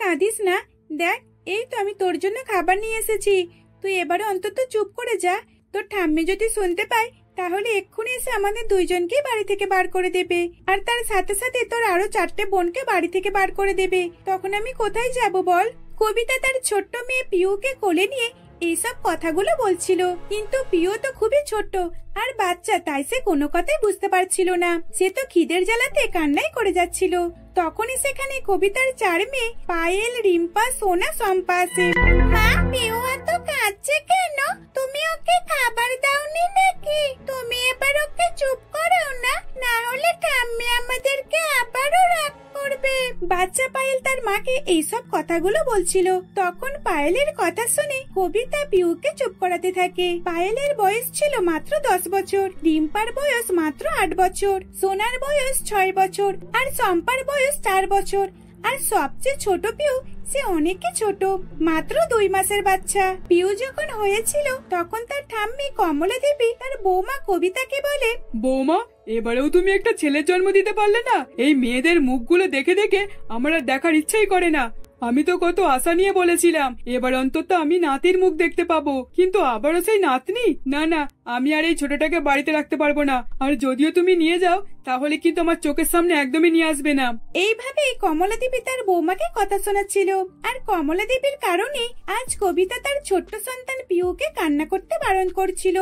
কাঁদিস না, দেখ এই তো আমি তোর জন্য খাবার নিয়ে এসেছি। তুই এবারে অন্তত চুপ করে যা। তোর ঠাম্মি যদি শুনতে পায় তাহলে এক্ষুনি এসে আমাদের দুইজনকেই বাড়ি থেকে বার করে দেবে, আর তার সাথে সাথে তোর আরো 4টে বোনকে বাড়ি থেকে বার করে দেবে। তখন আমি কোথায় যাব বল? কবিতা তার ছোট্ট মেয়ে পিউকে কোলে নিয়ে এইসব কথাগুলো বলছিল, কিন্তু পিউ তো খুবই ছোট আর বাচ্চা, তাই সে কোনো কথাই বুঝতে পারছিল না। সে তো খিদের জ্বালাতে কান্নাই করে যাচ্ছিল। তখনই সেখানে কবিতার 4 মেয়ে পায়েল, রিম্পা, সোনা, শম্পা আসে। মা, পিউ এত কাঁদছে কেন? তুমি ওকে খাবার দাওনি নাকি? তুমি এবার ওকে চুপ করাও না, না হলে ঠাম্মি আমাদেরকে আবারও রাগ করবে। বাচ্চা পায়েল তার মাকে এইসব কথাগুলো বলছিল। তখন পায়েলের কথা শুনে কবিতা পিউকে চুপ করাতে থাকে। পায়েলের বয়স ছিল মাত্র 10 বছর, রিম্পার বয়স মাত্র 8 বছর, সোনার বয়স 6 বছর আর শম্পার বয়স 4 বছর, আর সবচেয়ে ছোট পিউ সে অনেকই ছোট, মাত্র 2 মাসের বাচ্চা। পিউ যখন হয়েছিল তখন তার ঠাম্মি কমলা দেবী তার বৌমা কবিতাকে বলে, বৌমা, এবারেও তুমি একটা ছেলের জন্ম দিতে পারলে না? এই মেয়েদের মুখগুলো দেখে দেখে আমার আর দেখার ইচ্ছাই করে না। আমি তো কত আশা নিয়ে বলেছিলাম এবার অন্তত আমি নাতির মুখ দেখতে পাবো, কিন্তু আবারও সেই নাতনি। না না, আমি আর এই ছোটটাকে বাড়িতে রাখতে পারবো না, আর যদিও তুমি নিয়ে যাও তাহলে কিন্তু আমার চোখের সামনে একদমই নিয়ে আসবে না। এইভাবেই কমলা দেবী তার বৌমাকে কথা শোনাচ্ছিল, আর কমলা দেবীর কারণে আজ কবিতা তার ছোট্ট সন্তান পিউকে কান্না করতে বারণ করছিল।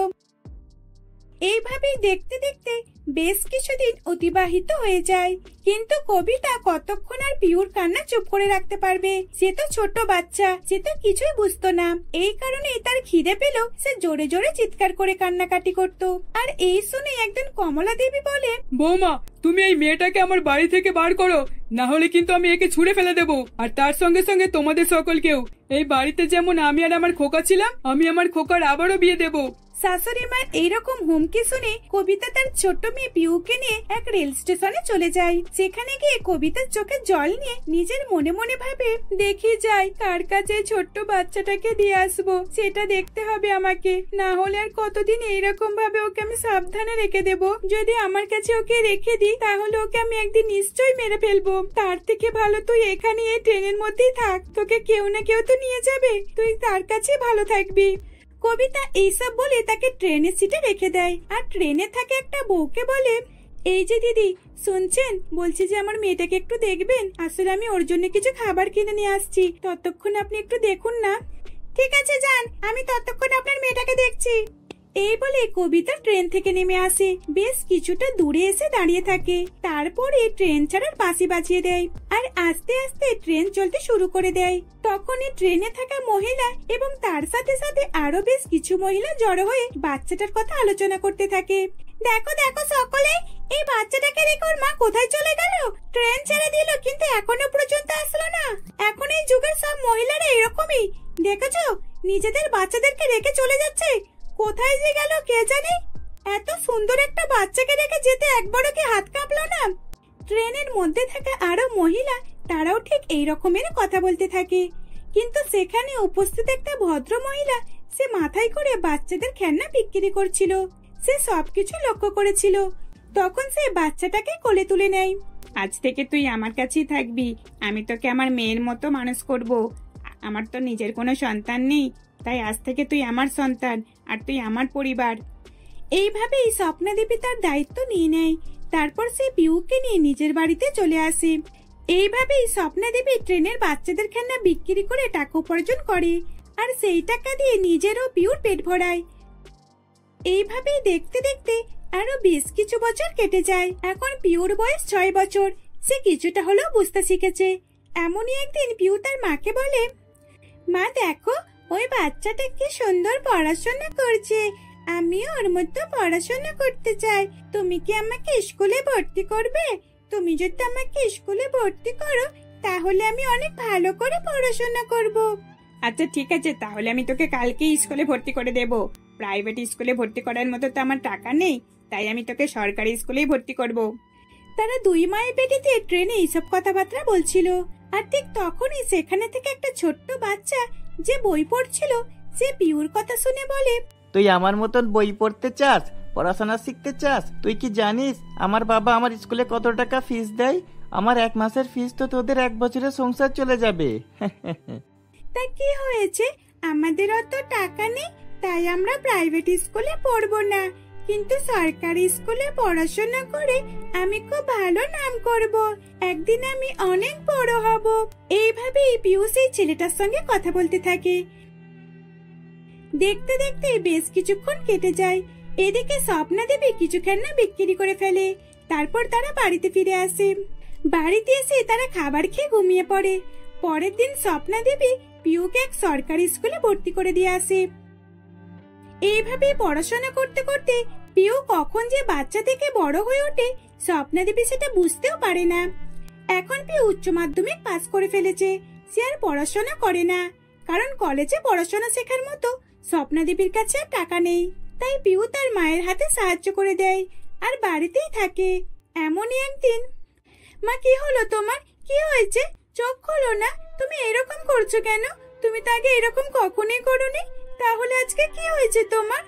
এইভাবেই দেখতে দেখতে বেশ কিছুদিন অতিবাহিত হয়ে যায়, কিন্তু কবিতা কতক্ষণ আর পিউর কান্না চুপ করে রাখতে পারবে? সে তো ছোট বাচ্চা, সে তো কিছুই বুঝতো না। এই কারণে তার খিদে পেল, সে জোরে জোরে চিৎকার করে কান্নাকাটি করত। আর এই শুনে একদিন কমলা দেবী বলে, বৌমা, তুমি এই মেয়েটাকে আমার বাড়ি থেকে বার করো, না হলে কিন্তু আমি একে ছুঁড়ে ফেলে দেবো, আর তার সঙ্গে সঙ্গে তোমাদের সকলকেও। এই বাড়িতে যেমন আমি আর আমার খোকা ছিলাম, আমি আমার খোকার আবারও বিয়ে দেবো। শাশুড়ি মার এইরকম হুমকি শুনে কবিতা তার ছোট্ট মেয়ে পিউকে নিয়ে এক রেল স্টেশনে চলে যায়। সেখানে গিয়ে কবিতার চোখে জল নিয়ে নিজের মনে মনে ভাবে, দেখি যাই কার কাছে ছোট্ট বাচ্চাটাকে দিয়ে আসবো, সেটা দেখতে হবে আমাকে। না হলে আর কতদিন এইরকম ভাবে ওকে আমি সাবধানে রেখে দেব। যদি আমার কাছে ওকে রেখে দিই তাহলে ওকে আমি একদিন নিশ্চয়ই মেরে ফেলবো। তার থেকে ভালো তুই এখানে এই ট্রেনের মধ্যেই থাক, তোকে কেউ না কেউ তো নিয়ে যাবে, তুই তার কাছে ভালো থাকবি। কবিতা এইসব বলে তাকে ট্রেনের সিটে রেখে দেয়, আর ট্রেনে থাকে একটা বউকে বলে, এই যে দিদি শুনছেন, বলছি যে আমার মেয়েটাকে একটু দেখবেন, আসলে আমি ওর জন্য কিছু খাবার কিনে নিয়ে আসছি, ততক্ষণ আপনি একটু দেখুন না। ঠিক আছে যান, আমি ততক্ষণ আপনার মেয়েটাকে দেখছি। এই বলে কবিতা ট্রেন থেকে নেমে আসে, বেশ কিছুটা দূরে এসে দাঁড়িয়ে থাকে। তারপরে ট্রেন ছাড়ার বাঁশি বাজিয়ে দেয়, আর আস্তে আস্তে ট্রেন চলতে শুরু করে দেয়। তখনই ট্রেনে থাকা মহিলা এবং তার সাথে সাথে আরো বেশ কিছু মহিলা জড়ো হয়ে বাচ্চাটার কথা আলোচনা করতে থাকে। দেখো দেখো সকলে, এই বাচ্চাটাকে রেখে ওর মা কোথায় চলে গেল? ট্রেন ছেড়ে দিল কিন্তু এখনো পর্যন্ত আসলো না। এখন এই যুগের সব মহিলারা এরকমই, দেখেছো, নিজেদের বাচ্চাদেরকে রেখে চলে যাচ্ছে, কোথায় যে গেল কে জানে। এত সুন্দর একটা বাচ্চাকে রেখে যেতে একবারও কি হাত কাঁপলো না? ট্রেনের মধ্যে থাকা আরো মহিলা তারাও ঠিক এই রকমের কথা বলতে থাকে, কিন্তু সেখানে উপস্থিত একটা ভদ্র মহিলা, সে মাথায় করে বাচ্চাদের খেলনা বিক্রি করছিল। সে সবকিছু লক্ষ্য করেছিল। তখন সে বাচ্চাটাকে কোলে তুলে নেয়। আজ থেকে তুই আমার কাছেই থাকবি, আমি তোকে আমার মেয়ের মতো মানুষ করব। আমার তো নিজের কোনো সন্তান নেই, তাই আজ থেকে তুই আমার সন্তান, আর তুই আমার পরিবার। এইভাবেই স্বপ্না দেবী তার দায়িত্ব নিয়ে নেয়। তারপর সে পিউকে নিয়ে নিজের বাড়িতে চলে আসে। এইভাবেই স্বপ্না দেবী ট্রেনের বাচ্চাদের খেলনা বিক্রি করে টাকা উপার্জন করে, আর সেই টাকা দিয়ে নিজেরও পিউর পেট ভরায়। এইভাবেই দেখতে দেখতে আরো বেশ কিছু বছর কেটে যায়। এখন পিউর বয়স 6 বছর, সে কিছুটা হলেও বুঝতে শিখেছে। এমনই একদিন পিউ তার মাকে বলে, মা দেখো, ওই বাচ্চাটা কি সুন্দর পড়াশোনা করছে, আমিও ওর মতো পড়াশোনা করতে চাই, তুমি কি আমাকে স্কুলে ভর্তি করবে? তুমি যদি আমাকে স্কুলে ভর্তি করো তাহলে আমি অনেক ভালো করে পড়াশোনা করব। আচ্ছা ঠিক আছে, তাহলে আমি তোকে কালকেই স্কুলে ভর্তি করে দেব। প্রাইভেট স্কুলে ভর্তি করার মতো তো আমার টাকা নেই, তাই আমি তোকে সরকারি স্কুলেই ভর্তি করব। তারা দুই মায়ের পেটিতে ট্রেনে এইসব কথাবার্তা বলছিল, আর ঠিক তখনই সেখানে থেকে একটা ছোট্ট বাচ্চা যে বই পড়ছিল, সে পিউর কথা শুনে বলে, তুই আমার মতন বই পড়তে চাস, পড়াশোনা শিখতে চাস? তুই কি জানিস আমার বাবা আমার স্কুলে কত টাকা ফিস দেয়? আমার 1 মাসের ফিস তো তোদের 1 বছরের সংসার চলে যাবে। তা কি হয়েছে, আমাদের অত টাকা নেই তাই আমরা প্রাইভেট স্কুলে পড়বো না, কিন্তু সরকারি স্কুলে পড়াশোনা করে আমি খুব ভালো নাম করব, একদিন আমি অনেক বড় হব। এইভাবেই পিউ সেই ছেলেটার সঙ্গে কথা বলতে থাকে। দেখতে দেখতে বেশ কিছুক্ষণ কেটে যায়। এদিকে স্বপ্না দেবী কিছু খেলনা বিক্রি করে ফেলে। তারপর তারা বাড়িতে ফিরে আসে। বাড়িতে এসে তারা খাবার খেয়ে ঘুমিয়ে পড়ে। পরের দিন স্বপ্না দেবী পিউকে এক সরকারি স্কুলে ভর্তি করে দিয়ে আসে। এইভাবে পড়াশোনা করতে করতে পিউ কখন যে বাচ্চা থেকে বড় হয়ে ওঠে স্বপ্না দেবী সেটা বুঝতেও পারে না। এখন পিউ উচ্চ মাধ্যমিক পাস করে ফেলেছে। সে আর পড়াশোনা করে না, কারণ কলেজে পড়াশোনা শেখার মতো স্বপ্না দেবীর কাছে আর টাকা নেই। তাই পিউ তার মায়ের হাতে সাহায্য করে দেয় আর বাড়িতেই থাকে। এমনই একদিন, মা কি হলো তোমার, কি হয়েছে, চোখ খোলো না, তুমি এরকম করছো কেন? তুমি তো আগে এরকম কখনোই করোনি, তাহলে আজকে কি হয়েছে তোমার?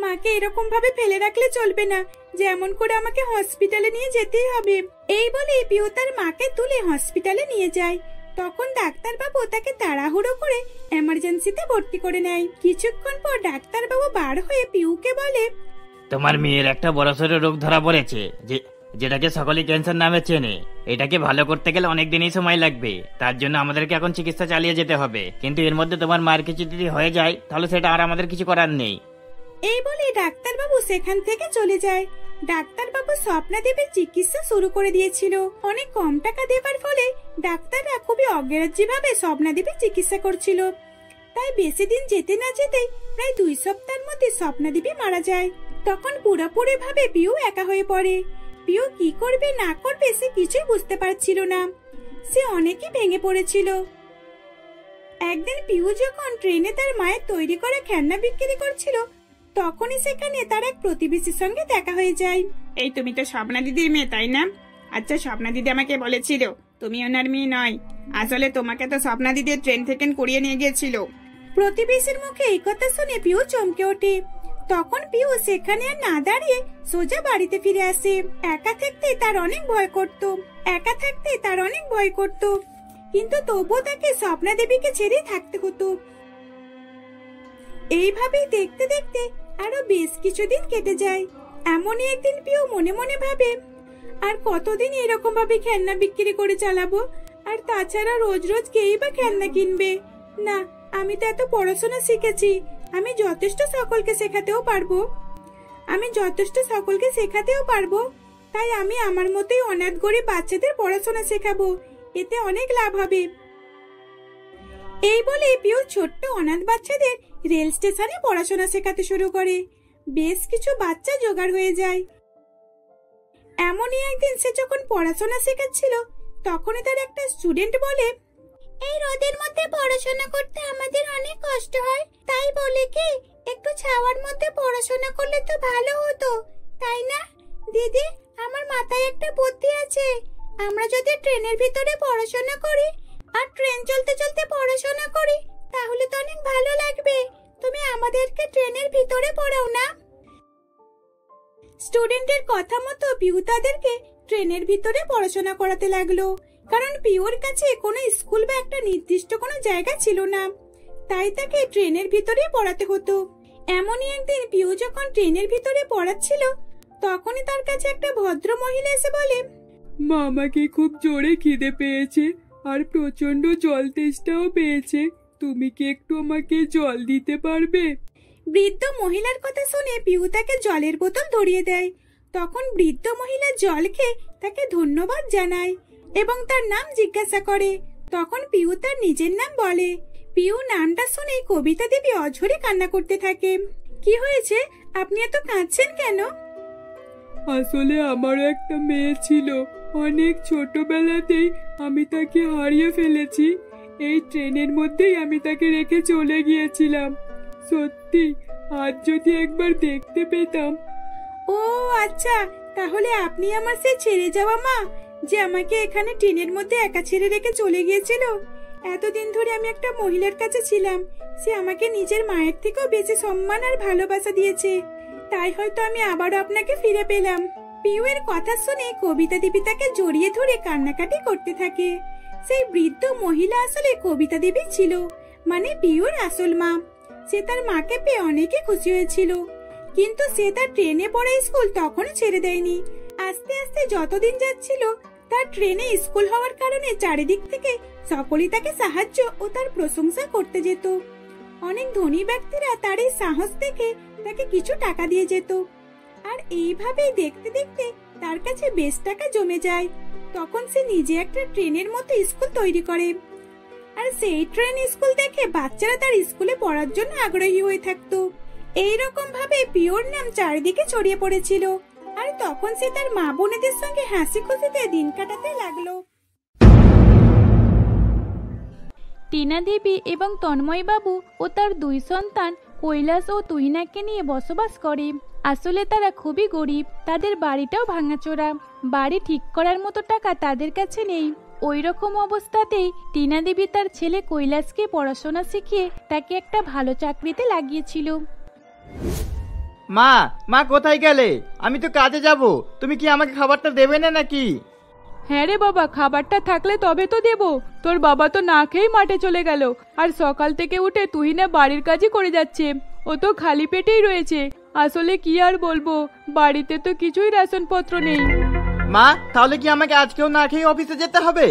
মাকে এরকম ভাবে ফেলে রাখলে চলবে না, যেমন করে আমাকে হসপিটালে নিয়ে যেতেই হবে। এই বলে পিউ তার মাকে তুলে হসপিটালে নিয়ে যায়। তখন ডাক্তারবাবু তাকে তাড়াহুড়ো করে এমার্জেন্সিতে ভর্তি করে নেয়। কিছুক্ষণ পর ডাক্তারবাবু বার হয়ে পিউকে বলে, তোমার মেয়ের একটা বড়সড় রোগ ধরা পড়েছে, যেটাকে সকলেই ক্যান্সার নামে চেনে। এটাকে ভালো করতে গেলে অনেক দিনই সময় লাগবে, তার জন্য আমাদেরকে এখন চিকিৎসা চালিয়ে যেতে হবে। কিন্তু এর মধ্যে তোমার মায়ের কিছু যদি হয়ে যায় তাহলে সেটা আর আমাদের কিছু করার নেই। এই বলে ডাক্তারবাবু সেখান থেকে চলে যায়। ডাক্তারবাবু স্বপ্না দেবীর চিকিৎসা শুরু করে দিয়েছিল। অনেক কম টাকা দেবার ফলে ডাক্তাররা খুবই অগ্রাহ্যি ভাবে স্বপ্না দেবীর চিকিৎসা করছিল। তাই বেশি দিন যেতে না যেতেই প্রায় 2 সপ্তাহের মধ্যে স্বপ্না দেবী মারা যায়। তখন পুরোপুরি ভাবে পিউ একা হয়ে পড়ে। পিউ কি করবে না করবে সে কিছুই বুঝতে পারছিল না। সে অনেকই ভেঙে পড়েছিল। একদিন পিউ যখন ট্রেনে তার মায়ের তৈরি করা খেলনা বিক্রি করছিল, তখনই সেখানে তার এক প্রতিবেশীর সঙ্গে দেখা হয়ে যায়। এই তুমি তো স্বপ্না দিদির মেয়ে, তাই না? আচ্ছা, স্বপ্না দিদি আমাকে বলেছিল তুমি ওনার মেয়ে নয়। আসলে তোমাকে তো স্বপ্না দিদি ট্রেন থেকে কুড়িয়ে নিয়ে গিয়েছিল। প্রতিবেশীর মুখে এই কথা শুনে পিউ চমকে ওঠে। তখন পিউ সেখানে আর না দাঁড়িয়ে সোজা বাড়িতে ফিরে আসে। একা থাকতে তার অনেক ভয় করত, কিন্তু তবুও তাকে স্বপ্না দেবীকে ছেড়ে থাকতে হতো। এইভাবেই দেখতে দেখতে আরো বেশ কিছুদিন কেটে যায়। এমনই একদিন পিউ মনে মনে ভাবে, আর কতদিন এরকম ভাবে খেলনা বিক্রি করে চালাবো? আর তাছাড়া রোজ রোজ কেই বা খেলনা কিনবে? না, আমি তো এত পড়াশোনা শিখেছি, আমি যথেষ্ট সকলকে শেখাতেও পারবো। তাই আমি আমার মতোই অনাথ গরিব বাচ্চাদের পড়াশোনা শেখাবো, এতে অনেক লাভ হবে। এই বলে পিউ ছোট্ট অনাথ বাচ্চাদের রেল স্টেশনে পড়াশোনা শেখাতে শুরু করে। বেশ কিছু বাচ্চা জোগাড় হয়ে যায়। এমনই একদিন সে যখন পড়াশোনা শেখাচ্ছিল, তখনই তার একটা স্টুডেন্ট বলে, এই রোদের মধ্যে পড়াশোনা করতে আমাদের অনেক কষ্ট হয়, তাই বলে কি একটু ছাওয়ার মধ্যে পড়াশোনা করলে তো ভালো হতো, তাই না? দিদি, আমার মাথায় একটা বুদ্ধি আছে। আমরা যদি ট্রেনের ভিতরে পড়াশোনা করি আর ট্রেন চলতে চলতে পড়াশোনা করি তাহলে তো অনেক ভালো লাগবে। তুমি আমাদেরকে ট্রেনের ভিতরে পড়াও না? স্টুডেন্টের কথা মতো পিউ তাদেরকে ট্রেনের ভিতরে পড়াশোনা করাতে লাগলো। কারণ পিউর কাছে কোনো স্কুল বা একটা নির্দিষ্ট কোনো জায়গা ছিল না, তাই তাকে ট্রেনের ভিতরে পড়াতে হতো। এমনই একদিন পিউ যখন ট্রেনের ভিতরে পড়াচ্ছিল, তখনই তার কাছে একটা ভদ্র মহিলা এসে বলে, মামাকে খুব জোরে খিদে পেয়েছে আর প্রচন্ড জল তেষ্টাও পেয়েছে, তুমি কি একটু আমাকে জল দিতে পারবে? বৃদ্ধ মহিলার কথা শুনে পিউ তাকে জলের বোতল ধরিয়ে দেয়। তখন বৃদ্ধ মহিলা জল খেয়ে তাকে ধন্যবাদ জানায় এবং তার নাম জিজ্ঞাসা করে। তখন পিউ তার নিজের নাম বলে। পিউ নামটা শুনে কবিতা দেবী অঝরে কান্না করতে থাকে। কি হয়েছে, আপনি এত কাঁদছেন কেন? আসলে আমারও একটা মেয়ে ছিল, অনেক ছোটবেলাতেই আমি তাকে হারিয়ে ফেলেছি। এই ট্রেনের মধ্যেই আমি তাকে রেখে চলে গিয়েছিলাম। সত্যি, আজ যদি একবার দেখতে পেতাম। ও আচ্ছা, তাহলে আপনি আমার সেই ছেড়ে যাওয়া মা, যে আমাকে এখানে ট্রেনের মধ্যে একা ছেড়ে রেখে চলে গিয়েছিল। এতদিন ধরে আমি একটা মহিলার কাছে ছিলাম, সে আমাকে নিজের মায়ের থেকেও বেশি সম্মান আর ভালোবাসা দিয়েছে, তাই হয়তো আমি আবারও আপনাকে ফিরে পেলাম। পিউয়ের কথা শুনে কবিতা দেবী তাকে জড়িয়ে ধরে কান্নাকাটি করতে থাকে। সেই বৃদ্ধ মহিলা আসলে কবিতা দেবী ছিল, মানে পিউর আসল মা। সে তার মাকে পেয়ে অনেকে খুশি হয়েছিল, কিন্তু সে তার ট্রেনে পড়া স্কুল তখনও ছেড়ে দেয়নি। আস্তে আস্তে যতদিন যাচ্ছিল, তার ট্রেনে স্কুল হওয়ার কারণে চারিদিক থেকে সকলেই তাকে সাহায্য ও তার প্রশংসা করতে যেত। অনেক ধনী ব্যক্তিরা তার এই সাহস দেখে তাকে কিছু টাকা দিয়ে যেত, আর এইভাবেই দেখতে দেখতে তার কাছে বেশ টাকা জমে যায়। তখন সে নিজে একটা ট্রেনের মতো স্কুল তৈরি করে, আর সেই ট্রেন স্কুল দেখে বাচ্চারা তার স্কুলে পড়ার জন্য আগ্রহী হয়ে থাকতো। এইরকম ভাবে পিওর নাম চারিদিকে ছড়িয়ে পড়েছিল, আর তখন সে তার মা বোনেদের সঙ্গে হাসি খুশিতে দিন কাটাতে লাগলো। টিনা দেবী এবং তন্ময় বাবু ও তার দুই সন্তান কৈলাস ও তুহিনাকে নিয়ে বসবাস করে। আসলে তারা খুবই গরিব, তাদের বাড়িটাও ভাঙাচোরা, বাড়ি ঠিক করার মতো টাকা তাদের কাছে নেই। ওই রকম অবস্থাতেই টিনা দেবী তার ছেলে কৈলাসকে পড়াশোনা শিখিয়ে তাকে একটা ভালো চাকরিতে লাগিয়েছিল। মা, মা কোথায় গেলে? আমি তো কাজে যাব, তুমি কি আমাকে খাবারটা দেবে না নাকি? হ্যাঁ রে বাবা, খাবারটা থাকলে তবে তো দেবো। তোর বাবা তো না খেয়েই মাঠে চলে গেল, আর সকাল থেকে উঠে তুহিনা বাড়ির কাজই করে যাচ্ছে। ও তো খালি পেটেই রয়েছে। আসলে কি আর বলবো, বাড়িতে তো কিছুই রেশনপত্র নেই। মা, তাহলে কি আমাকে আজকেও না খেয়ে অফিসে যেতে হবে?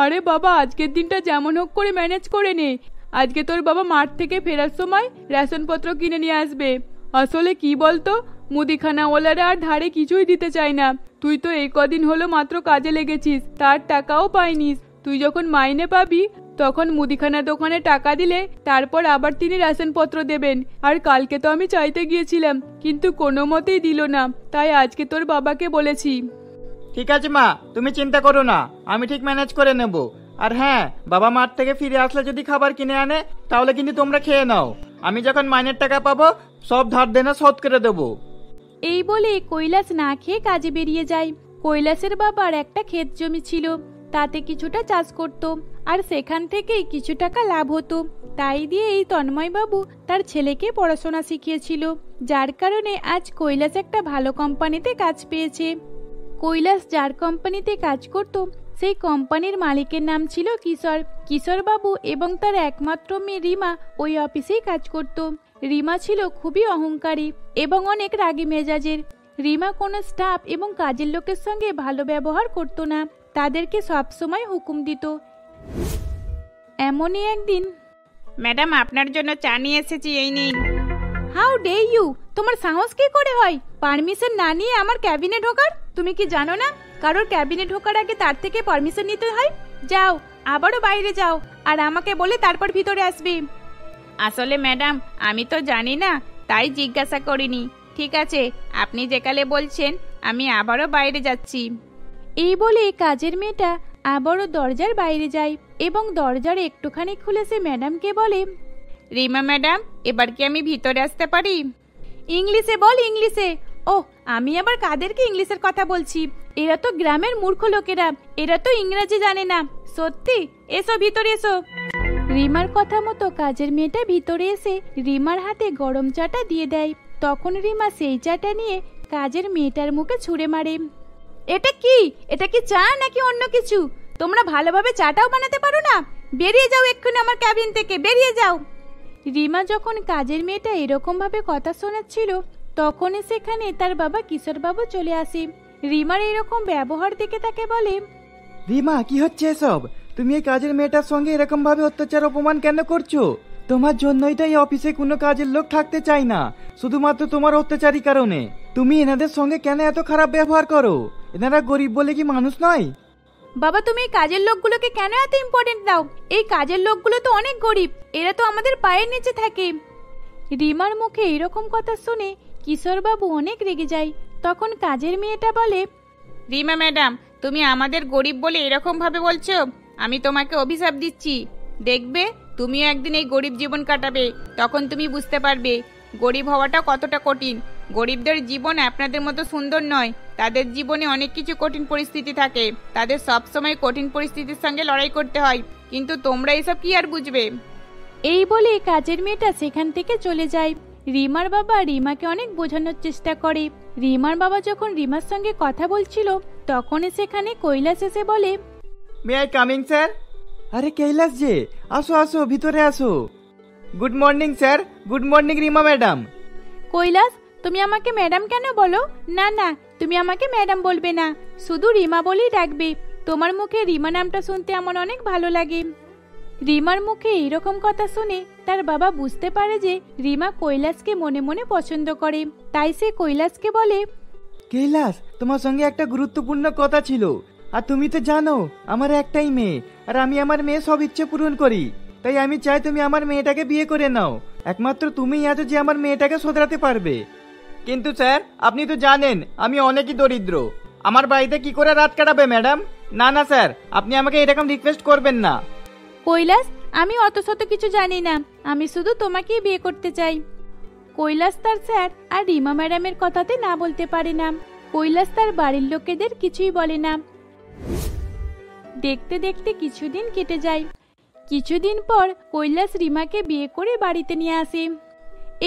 আরে বাবা, আজকের দিনটা যেমন হোক করে ম্যানেজ করে নে। আজকে তোর বাবা মাঠ থেকে ফেরার সময় রেশনপত্র কিনে নিয়ে আসবে। আসলে কি বলতো, মুদিখানাওয়ালারা আর ধারে কিছুই দিতে চায় না। তুই তো এই কদিন হলো মাত্র কাজে লেগেছিস, তার টাকাও পাইনিস। তুই যখন মাইনে পাবি তখন মুদিখানা দোকানে টাকা দিলে তারপর আবার তিনি রেশনপত্র দেবেন। আর কালকে তো আমি চাইতে গিয়েছিলাম, কিন্তু কোনো মতেই দিল না, তাই আজকে তোর বাবাকে বলেছি। ঠিক আছে মা, তুমি চিন্তা করো না, আমি ঠিক ম্যানেজ করে নেব। আর হ্যাঁ, বাবা মাঠ থেকে ফিরে আসলে যদি খাবার কিনে আনে তাহলে কিন্তু তোমরা খেয়ে নাও। আমি যখন মাইনের টাকা পাবো সব ধার দেনা শোধ করে দেবো। এই বলে কৈলাস না খেয়ে কাজে বেরিয়ে যায়। কৈলাসের বাবার একটা ক্ষেত জমি ছিল, তাতে কিছুটা চাষ করত, আর সেখান থেকেই কিছু টাকা লাভ হতো। তাই দিয়ে এই তন্ময় বাবু তার ছেলেকে পড়াশোনা শিখিয়েছিল, যার কারণে আজ কৈলাস একটা ভালো কোম্পানিতে কাজ পেয়েছে। কৈলাস যার কোম্পানিতে কাজ করত সেই কোম্পানির মালিকের নাম ছিল কিশোর। কিশোর বাবু এবং তার একমাত্র মেয়ে রিমা ওই অফিসেই কাজ করত। রিমা ছিল খুবই অহংকারী এবং অনেক রাগী মেজাজের। রিমা কোনো স্টাফ এবং কাজের লোকের সঙ্গে ভালো ব্যবহার করত না, তাদেরকে সবসময় হুকুম দিত। এমনই একদিন, ম্যাডাম আপনার জন্য চা নিয়ে এসেছি, এই নিন। হাউ ডে ইউ, তোমার সাহস কি করে হয় পারমিশন না নিয়ে আমার ক্যাবিনে ঢোকার? তুমি কি জানো না কারোর ক্যাবিনে ঢোকার আগে তার থেকে পারমিশন নিতে হয়? যাও, আবারও বাইরে যাও, আর আমাকে বলে তারপর ভিতরে আসবে। আসলে ম্যাডাম আমি তো জানি না, তাই জিজ্ঞাসা করিনি। ঠিক আছে, আপনি যেকালে বলছেন, আমি আবারও বাইরে যাচ্ছি। এই বলে কাজের মেয়েটা আবারও দরজার বাইরে যায় এবং দরজার একটুখানি খুলে সে ম্যাডামকে বলে, রিমা ম্যাডাম, এবার কি আমি ভিতরে আসতে পারি? ইংলিশে বল, ইংলিশে। ও, আমি আবার কাদেরকে ইংলিশের কথা বলছি? এরা তো গ্রামের মূর্খ লোকেরা, এরা তো ইংরেজি জানে না। সত্যি, এসো ভিতরে এসো। রিমার কথা মতো কাজের মেয়েটা ভিতরে এসে রিমার হাতে গরম চাটা দিয়ে দেয়। তখন রিমা সেই চাটা নিয়ে কাজের মেয়েটার মুখে ছুঁড়ে মারে। এটা কি? এটা কি চা নাকি অন্য কিছু? তোমরা ভালোভাবে চাটাও বানাতে পারো না? বেরিয়ে যাও এক্ষুনি আমার ক্যাবিন থেকে, বেরিয়ে যাও। রিমা যখন কাজের মেয়েটা এরকম ভাবে কথা শোনাচ্ছিল তখনই সেখানে তার বাবা কিশোর বাবু চলে আসে। রিমার এরকম ব্যবহার দেখে তাকে বলে, রিমা, কি হচ্ছে এসব? তুমি এই কাজের মেয়েটার সঙ্গে এরকম ভাবে অত্যাচার অপমান কেন করছো? তোমার জন্যই তো এই অফিসে কোনো কাজের লোক থাকতে চায় না, শুধুমাত্র তোমার অত্যাচারী কারণে। তুমি এনাদের সঙ্গে কেন এত খারাপ ব্যবহার করো? এনারা গরিব বলে কি মানুষ নয়? বাবা, তুমি এই কাজের লোকগুলোকে কেন এত ইম্পর্টেন্ট দাও? এই কাজের লোকগুলো তো অনেক গরিব, এরা তো আমাদের পায়ের নিচে থাকে। রিমার মুখে এরকম কথা শুনে কিশোর বাবু অনেক রেগে যায়। তখন কাজের মেয়েটা বলে, রিমা ম্যাডাম, তুমি আমাদের গরিব বলে এরকম ভাবে বলছো? আমি তোমাকে অভিশাপ দিচ্ছি, দেখবে তুমিও একদিন এই গরিব জীবন কাটাবে, তখন তুমি বুঝতে পারবে গরিব হওয়াটা কতটা কঠিন। গরিবদের জীবন আপনাদের মতো সুন্দর নয়, তাদের জীবনে অনেক কিছু কঠিন পরিস্থিতি থাকে, তাদের সব সময় কঠিন পরিস্থিতির সঙ্গে লড়াই করতে হয়, কিন্তু তোমরা এসব কি আর বুঝবে। এই বলে কাজের মেয়েটা সেখান থেকে চলে যায়। রিমার বাবা রিমাকে অনেক বোঝানোর চেষ্টা করে। রিমার বাবা যখন রিমার সঙ্গে কথা বলছিল তখনই সেখানে কৈলাস এসে বলে, মে আই কামিং স্যার? আরে কৈলাস যে, আসো আসো ভিতরে আসো। Good morning sir. Good morning Rima madam. Kailash, তুমি আমাকে ম্যাডাম কেন বলো? না না, তুমি আমাকে ম্যাডাম বলবে না, শুধু রিমা বলেই ডাকবে। তোমার মুখে রিমা নামটা শুনতে আমার অনেক ভালো লাগে। রিমার মুখে এইরকম কথা শুনে তার বাবা বুঝতে পারে যে রিমা কৈলাসকে মনে মনে পছন্দ করে। তাই সে কৈলাসকে বলে, কৈলাস, তোমার সঙ্গে একটা গুরুত্বপূর্ণ কথা ছিল। আর তুমি তো জানো আমার একটাই মেয়ে, আর আমি আমার মেয়ে সব ইচ্ছে পূরণ করি। তাই আমি চাই তুমি আমার মেয়েটাকে বিয়ে করে নাও। একমাত্র তুমিই আছো যে আমার মেয়েটাকে শোধরাতে পারবে। কিন্তু স্যার, আপনি তো জানেন আমি অনেকই দরিদ্র। আমার বাড়িতে কি করে রাত কাটাবে ম্যাডাম? না না স্যার, আপনি আমাকে এরকম রিকোয়েস্ট করবেন না। কৈলাস, আমি অত শত কিছু জানি না, আমি শুধু তোমাকেই বিয়ে করতে চাই। কৈলাস তার স্যার আর রিমা ম্যাডামের কথাতে না বলতে পারে না। কৈলাস তার বাড়ির লোকেদের কিছুই বলে না। দেখতে দেখতে কিছুদিন কেটে যায়। কিছুদিন পর কৈলাস রিমাকে বিয়ে করে বাড়িতে নিয়ে আসে।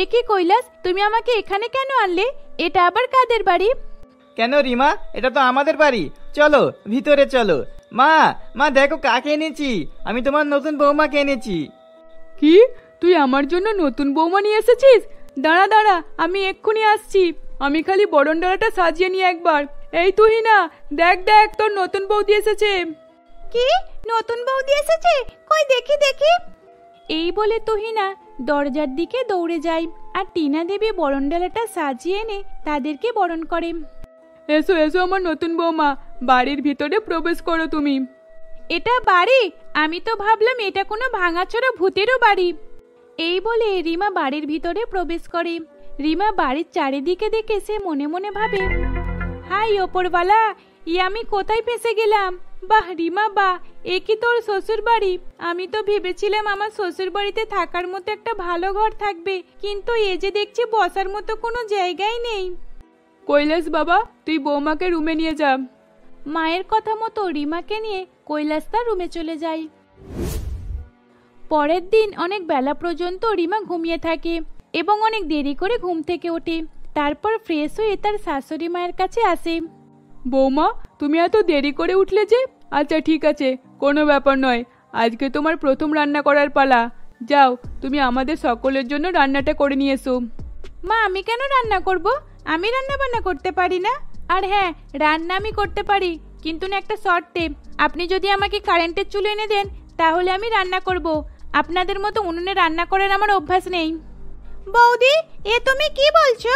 এ কি কৈলাস, তুমি আমাকে এখানে কেন আনলে? এটা আবার কাদের বাড়ি? কেন রিমা, এটা তো আমাদের বাড়ি। চলো ভিতরে চলো। মা, মা দেখো কাকে এনেছি। আমি তোমার নতুন বৌমাকে এনেছি। কি, তুই আমার জন্য নতুন বৌমা নিয়ে এসেছিস? দাঁড়া দাঁড়া, আমি এক্ষুনি আসছি। আমি খালি বরণডালাটা সাজিয়ে নিয়ে একবার। এই তুই না, দেখ দেখ তোর নতুন বৌদি এসেছে। কি, নতুন বৌদি এসেছে? কই দেখি দেখি। এই বলে তুহিনা দরজার দিকে দৌড়ে যায় আর টিনা দেবী বরণডালাটা সাজিয়ে এনে তাদেরকে বরণ করে। এসো এসো আমার নতুন বৌমা, বাড়ির ভিতরে প্রবেশ করো তুমি। এটা বাড়ি? আমি তো ভাবলাম এটা কোনো ভাঙাচোরা ভূতেরও বাড়ি। এই বলে রিমা বাড়ির ভিতরে প্রবেশ করে। রিমা বাড়ির চারিদিকে দেখে সে মনে মনে ভাবে, হাই ওপরওয়ালা, আমি কোথায় ফেঁসে গেলাম? বাহ রিমা বাহ, এ কি তোর শ্বশুর বাড়ি? আমি তো ভেবেছিলাম আমার শ্বশুর বাড়িতে থাকার মতো একটা ভালো ঘর থাকবে, কিন্তু এ যে দেখছি বসার মতো কোনো জায়গাই নেই। কৈলাস বাবা, তুই বৌমাকে রুমে নিয়ে যা। মায়ের কথা মতো রিমাকে নিয়ে কৈলাস তার রুমে চলে যায়। পরের দিন অনেক বেলা পর্যন্ত রিমা ঘুমিয়ে থাকে এবং অনেক দেরি করে ঘুম থেকে ওঠে। তারপর ফ্রেশ হয়ে তার শাশুড়ি মায়ের কাছে আসে। বৌমা, তুমি এত দেরি করে উঠলে যে? আচ্ছা ঠিক আছে, কোনো ব্যাপার নয়। আজকে তোমার প্রথম রান্না করার পালা। যাও, তুমি আমাদের সকলের জন্য রান্নাটা করে নিয়ে এসো। মা, আমি কেন রান্না করব? আমি রান্না বান্না করতে পারি না। আর হ্যাঁ, রান্না আমি করতে পারি, কিন্তু না একটা শর্তে। আপনি যদি আমাকে কারেন্টের চুলো এনে দেন তাহলে আমি রান্না করব। আপনাদের মতো উনুনে রান্না করার আমার অভ্যাস নেই। বৌদি, এ তুমি কি বলছো?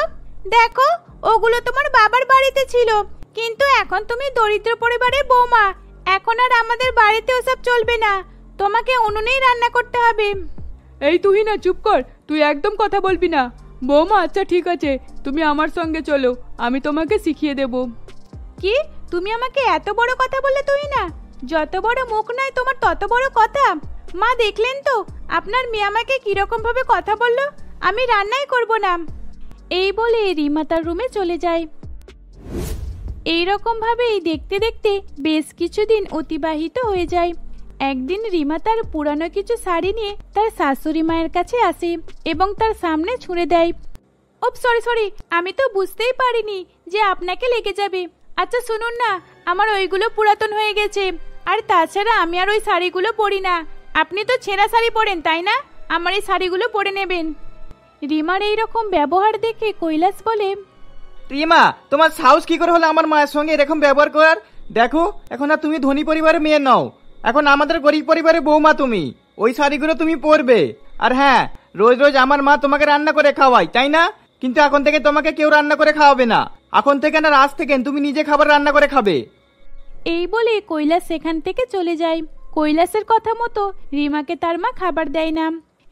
দেখো, ওগুলো তোমার বাবার বাড়িতে ছিল, কিন্তু এখন তুমি দরিদ্র পরিবারের বৌমা। এখন আর আমাদের বাড়িতে ওসব চলবে না, তোমাকে উনুনেই রান্না করতে হবে। এই তুই না, চুপ কর, তুই একদম কথা বলবি না। বৌমা আচ্ছা ঠিক আছে, তুমি আমার সঙ্গে চলো, আমি তোমাকে শিখিয়ে দেব। কি, তুমি আমাকে এত বড় কথা বললে? তুই না, যত বড় মুখ নয় তোমার তত বড় কথা। মা দেখলেন তো আপনার মেয়ে আমাকে কিরকম ভাবে কথা বললো। আমি রান্নাই করব না। এই বলে রিমা তার রুমে চলে যায়। এইরকম ভাবেই দেখতে দেখতে বেশ কিছুদিন অতিবাহিত হয়ে যায়। একদিন রিমা তার পুরানো কিছু শাড়ি নিয়ে তার শাশুড়ি মায়ের কাছে আসে এবং তার সামনে ছুঁড়ে দেয়। ওপ সরি, আমি তো বুঝতেই পারিনি যে আপনাকে লেগে যাবে। আচ্ছা শুনুন না, আমার ওইগুলো পুরাতন হয়ে গেছে, আর তাছাড়া আমি আর ওই শাড়িগুলো পরি না। আপনি তো ছেঁড়া শাড়ি পরেন তাই না? আমার এই শাড়িগুলো পরে নেবেন। রিমার এইরকম ব্যবহার দেখে কৈলাস বলে, রিমা, তোমার সাহস কি করে হলো আমার মায়ের সঙ্গে এরকম ব্যবহার করার? দেখো, এখন আর তুমি ধনী পরিবারের মেয়ে নাও, এখন আমাদের গরিব পরিবারের বৌমা তুমি। ওই শাড়িগুলো তুমি পরবে। আর হ্যাঁ, রোজ রোজ আমার মা তোমাকে রান্না করে খাওয়ায় তাই না? কিন্তু এখন থেকে তোমাকে কেউ রান্না করে খাওয়াবে না। এখন থেকে না, আজ থেকে তুমি নিজে খাবার রান্না করে খাবে। এই বলে কৈলাস সেখান থেকে চলে যায়। কৈলাসের কথা মতো রিমাকে তার মা খাবার দেয় না।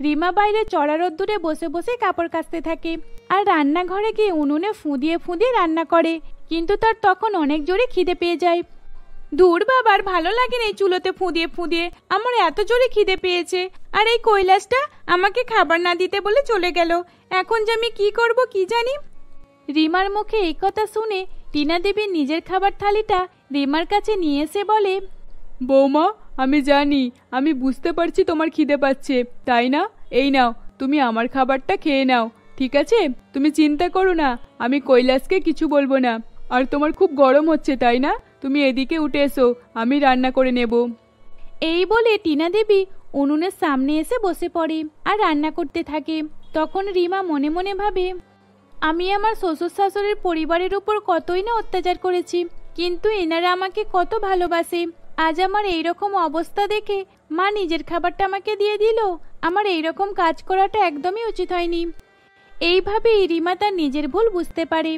রিমা বাইরে চড়া রোদ্দুরে বসে বসে কাপড় কাচতে থাকে আর রান্নাঘরে গিয়ে উনুনে ফুঁদিয়ে ফুঁদিয়ে রান্না করে, কিন্তু তার তখন অনেক জোরে খিদে পেয়ে যায়। দূর বাবার, ভালো লাগে না এই চুলোতে ফুঁদিয়ে ফুঁদিয়ে, আমার এত জোরে খিদে পেয়েছে। আর এই কৈলাসটা আমাকে খাবার না দিতে বলে চলে গেল। এখন যে আমি কি করব কি জানি। রিমার মুখে এই কথা শুনে টিনা দেবী নিজের খাবার থালিটা রিমার কাছে নিয়ে এসে বলে, বৌমা, আমি জানি, আমি বুঝতে পারছি তোমার খিদে পাচ্ছে, তাই না? এই নাও, তুমি আমার খাবারটা খেয়ে নাও। ঠিক আছে, তুমি চিন্তা করো না, আমি কৈলাসকে কিছু বলবো না। আর তোমার খুব গরম হচ্ছে তাই না? তুমি এদিকে উঠে এসো, আমি রান্না করে নেব। এই বলে টিনা দেবী উনুনের সামনে এসে বসে পড়ে আর রান্না করতে থাকে। তখন রিমা মনে মনে ভাবে, আমি আমার শ্বশুর শাশুড়ির পরিবারের উপর কতই না অত্যাচার করেছি, কিন্তু এনারা আমাকে কত ভালোবাসে। আজ আমার এইরকম অবস্থা দেখে মা নিজের খাবারটা আমাকে দিয়ে দিল। আমার এইরকম কাজ করাটা একদমই উচিত হয়নি। এইভাবেই রিমা তার নিজের ভুল বুঝতে পারে।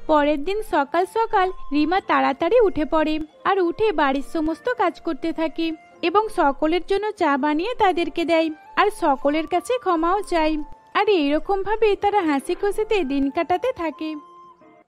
পরের দিন সকাল সকাল রিমা তাড়াতাড়ি উঠে পড়ে আর উঠে বাড়ির সমস্ত কাজ করতে থাকে এবং সকলের জন্য চা বানিয়ে তাদেরকে দেয় আর সকলের কাছে ক্ষমাও চায়। আর এইরকম ভাবে তারা হাসি খুশিতে দিন কাটাতে থাকে।